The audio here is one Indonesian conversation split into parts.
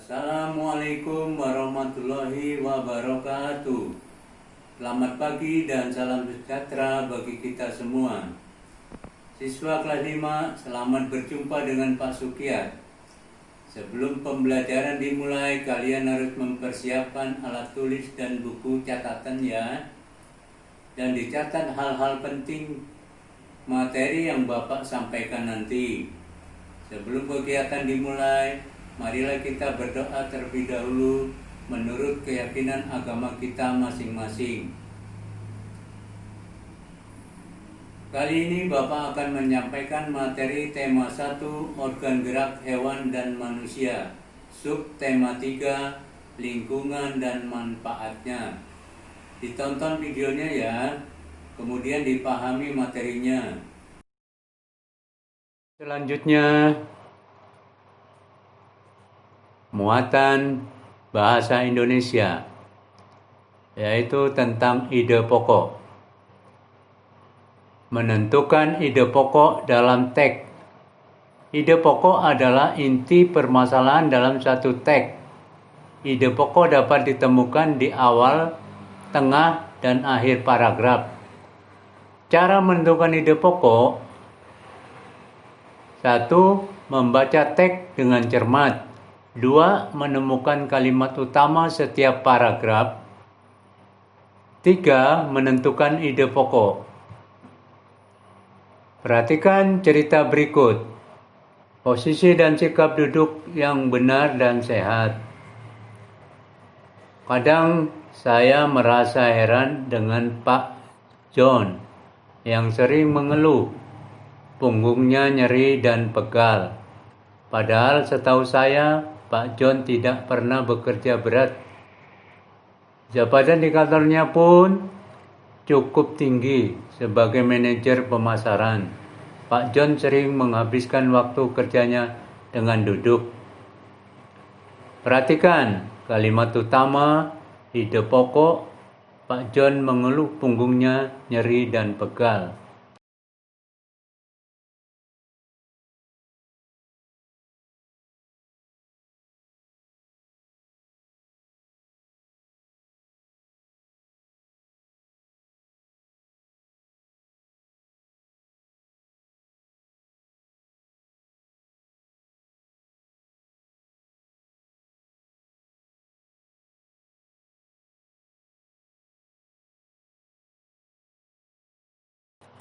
Assalamualaikum warahmatullahi wabarakatuh. Selamat pagi dan salam sejahtera bagi kita semua. Siswa kelas 5, selamat berjumpa dengan Pak Sukiat. Sebelum pembelajaran dimulai, kalian harus mempersiapkan alat tulis dan buku catatan ya. Dan dicatat hal-hal penting materi yang Bapak sampaikan nanti. Sebelum kegiatan dimulai, marilah kita berdoa terlebih dahulu menurut keyakinan agama kita masing-masing. Kali ini Bapak akan menyampaikan materi tema 1, organ gerak hewan dan manusia. Subtema 3, lingkungan dan manfaatnya. Ditonton videonya ya, kemudian dipahami materinya. Selanjutnya, muatan bahasa Indonesia, yaitu tentang ide pokok. Menentukan ide pokok dalam teks. Ide pokok adalah inti permasalahan dalam satu teks. Ide pokok dapat ditemukan di awal, tengah, dan akhir paragraf. Cara menentukan ide pokok: 1. Membaca teks dengan cermat. 2. Menemukan kalimat utama setiap paragraf. 3. Menentukan ide pokok. Perhatikan cerita berikut. Posisi dan sikap duduk yang benar dan sehat. Kadang saya merasa heran dengan Pak John yang sering mengeluh, punggungnya nyeri dan pegal. Padahal setahu saya, Pak John tidak pernah bekerja berat. Jabatan di kantornya pun cukup tinggi sebagai manajer pemasaran. Pak John sering menghabiskan waktu kerjanya dengan duduk. Perhatikan kalimat utama, ide pokok. Pak John mengeluh punggungnya nyeri dan pegal.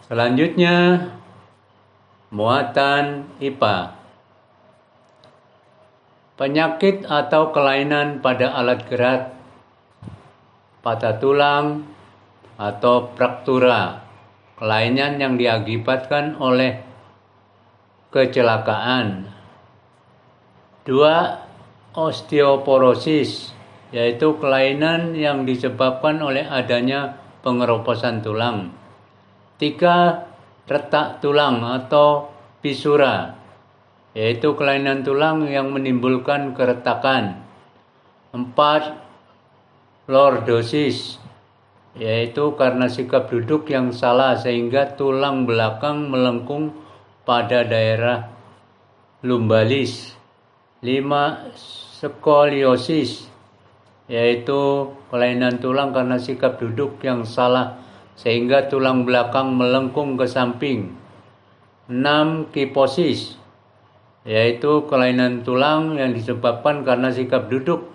Selanjutnya, muatan IPA. Penyakit atau kelainan pada alat gerak, patah tulang, atau fraktura. Kelainan yang diakibatkan oleh kecelakaan. 2. Osteoporosis, yaitu kelainan yang disebabkan oleh adanya pengeroposan tulang. 3. Retak tulang atau fisura, yaitu kelainan tulang yang menimbulkan keretakan. 4. Lordosis, yaitu karena sikap duduk yang salah sehingga tulang belakang melengkung pada daerah lumbalis. 5. Skoliosis, yaitu kelainan tulang karena sikap duduk yang salah sehingga tulang belakang melengkung ke samping. 6. Kiposis, yaitu kelainan tulang yang disebabkan karena sikap duduk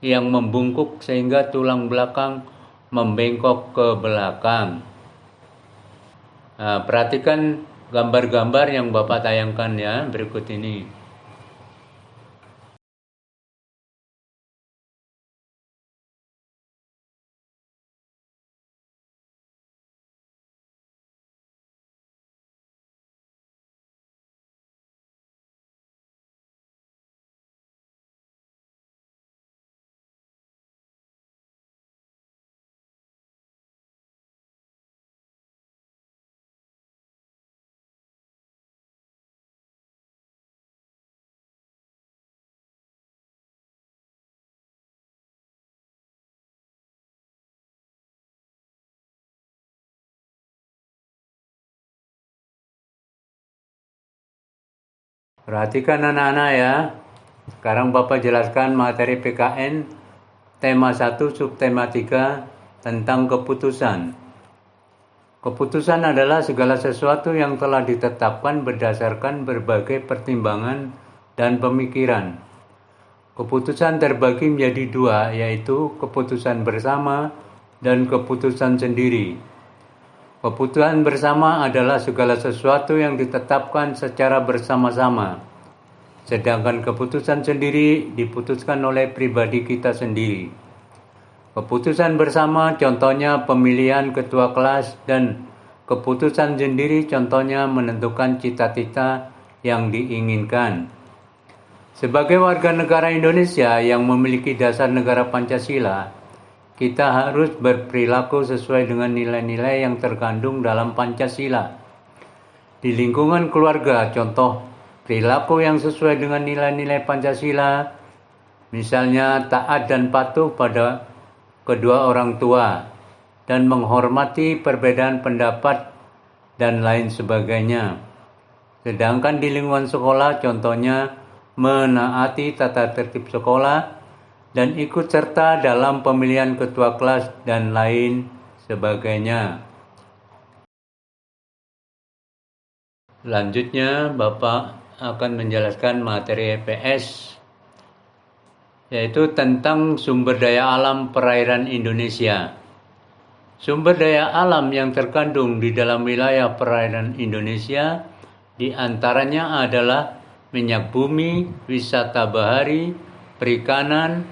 yang membungkuk sehingga tulang belakang membengkok ke belakang. Nah, perhatikan gambar-gambar yang Bapak tayangkan ya berikut ini. Perhatikan anak-anak ya. Sekarang Bapak jelaskan materi PKN tema 1 subtema 3 tentang keputusan. Keputusan adalah segala sesuatu yang telah ditetapkan berdasarkan berbagai pertimbangan dan pemikiran. Keputusan terbagi menjadi dua, yaitu keputusan bersama dan keputusan sendiri. Keputusan bersama adalah segala sesuatu yang ditetapkan secara bersama-sama. Sedangkan keputusan sendiri diputuskan oleh pribadi kita sendiri. Keputusan bersama contohnya pemilihan ketua kelas, dan keputusan sendiri contohnya menentukan cita-cita yang diinginkan. Sebagai warga negara Indonesia yang memiliki dasar negara Pancasila, kita harus berperilaku sesuai dengan nilai-nilai yang terkandung dalam Pancasila. Di lingkungan keluarga, contoh perilaku yang sesuai dengan nilai-nilai Pancasila, misalnya taat dan patuh pada kedua orang tua, dan menghormati perbedaan pendapat, dan lain sebagainya. Sedangkan di lingkungan sekolah, contohnya menaati tata tertib sekolah, dan ikut serta dalam pemilihan ketua kelas, dan lain sebagainya. Selanjutnya, Bapak akan menjelaskan materi EPS, yaitu tentang sumber daya alam perairan Indonesia. Sumber daya alam yang terkandung di dalam wilayah perairan Indonesia diantaranya adalah minyak bumi, wisata bahari, perikanan,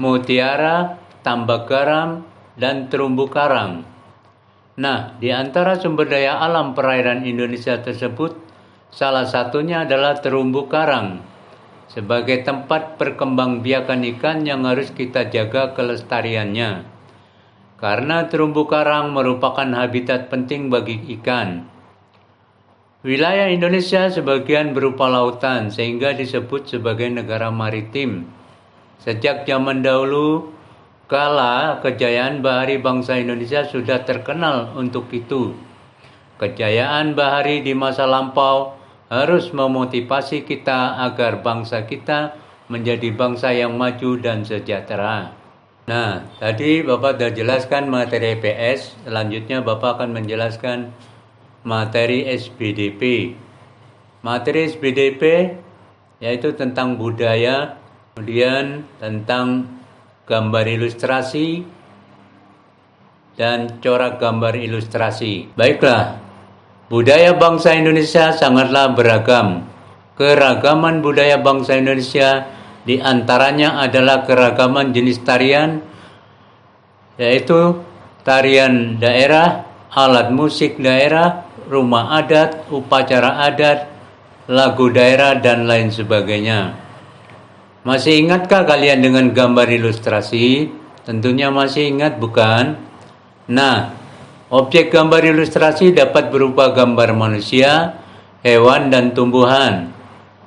mutiara, tambak garam, dan terumbu karang. Nah, di antara sumber daya alam perairan Indonesia tersebut, salah satunya adalah terumbu karang, sebagai tempat perkembangbiakan ikan yang harus kita jaga kelestariannya. Karena terumbu karang merupakan habitat penting bagi ikan. Wilayah Indonesia sebagian berupa lautan, sehingga disebut sebagai negara maritim. Sejak zaman dahulu kala, kejayaan bahari bangsa Indonesia sudah terkenal untuk itu. Kejayaan bahari di masa lampau harus memotivasi kita agar bangsa kita menjadi bangsa yang maju dan sejahtera. Nah, tadi Bapak sudah jelaskan materi EPS, selanjutnya Bapak akan menjelaskan materi SBDP. Materi SBDP yaitu tentang budaya, kemudian tentang gambar ilustrasi dan corak gambar ilustrasi. Baiklah, budaya bangsa Indonesia sangatlah beragam. Keragaman budaya bangsa Indonesia diantaranya adalah keragaman jenis tarian, yaitu tarian daerah, alat musik daerah, rumah adat, upacara adat, lagu daerah, dan lain sebagainya. Masih ingatkah kalian dengan gambar ilustrasi? Tentunya masih ingat, bukan? Nah, objek gambar ilustrasi dapat berupa gambar manusia, hewan, dan tumbuhan.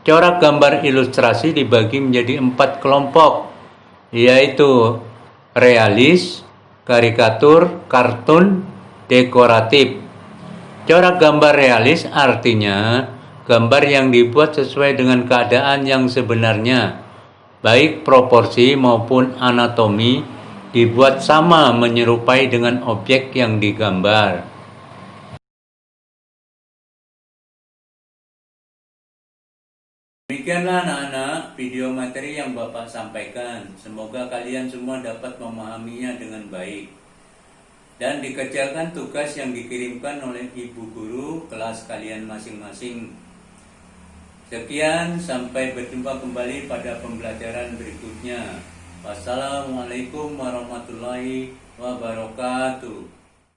Corak gambar ilustrasi dibagi menjadi 4 kelompok, yaitu realis, karikatur, kartun, dekoratif. Corak gambar realis artinya gambar yang dibuat sesuai dengan keadaan yang sebenarnya, baik proporsi maupun anatomi dibuat sama menyerupai dengan objek yang digambar. Demikianlah anak-anak video materi yang Bapak sampaikan. Semoga kalian semua dapat memahaminya dengan baik dan dikerjakan tugas yang dikirimkan oleh ibu guru kelas kalian masing-masing. Sekian, sampai berjumpa kembali pada pembelajaran berikutnya. Wassalamualaikum warahmatullahi wabarakatuh.